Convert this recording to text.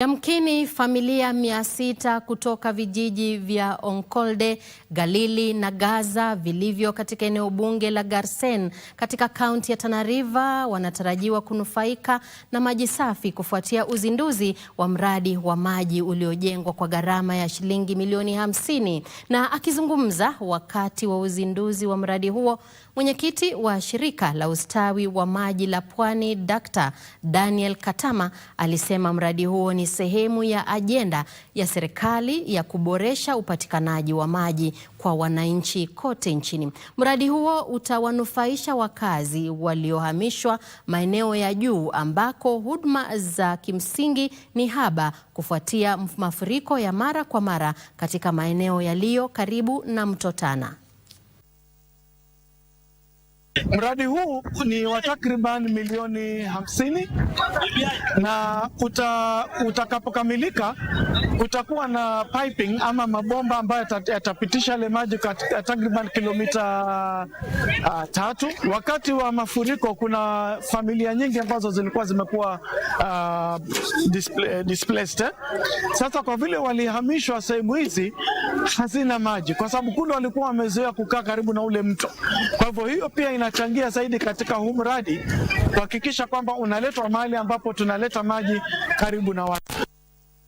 Yamkini familia 600 kutoka vijiji vya Onkolde, Galili na Gaza vilivyo katika eneo bunge la Garsen katika kaunti ya Tana River wanatarajiwa kunufaika na maji safi kufuatia uzinduzi wa mradi wa maji uliojengwa kwa gharama ya shilingi milioni 50. Na akizungumza wakati wa uzinduzi wa mradi huo, mwenyekiti wa shirika la ustawi wa maji la Pwani Dr. Daniel Katama alisema mradi huo ni sehemu ya ajenda ya serikali ya kuboresha upatikanaji wa maji kwa wananchi kote nchini. Mradi huo utawanufaisha wakazi waliohamishwa maeneo ya juu ambako huduma za kimsingi ni haba kufuatia mafuriko ya mara kwa mara katika maeneo yaliyo karibu na mto Tana. Mradi huu ni wa takriban milioni 50 na utakapokamilika kutakuwa na piping ama mabomba ambayo yatapitisha ile maji katika takriban kilomita 3. Wakati wa mafuriko kuna familia nyingi ambazo zilikuwa zimekuwa displaced. Sasa kwa vile walihamishwa sehemu hizi hazina maji kwa sababu kule walikuwa wamezoea kukaa karibu na ule mto. Kwa hivyo hiyo pia inachangia zaidi katika huu mradi kuhakikisha kwamba unaletwa mahali ambapo tunaleta maji karibu na watu.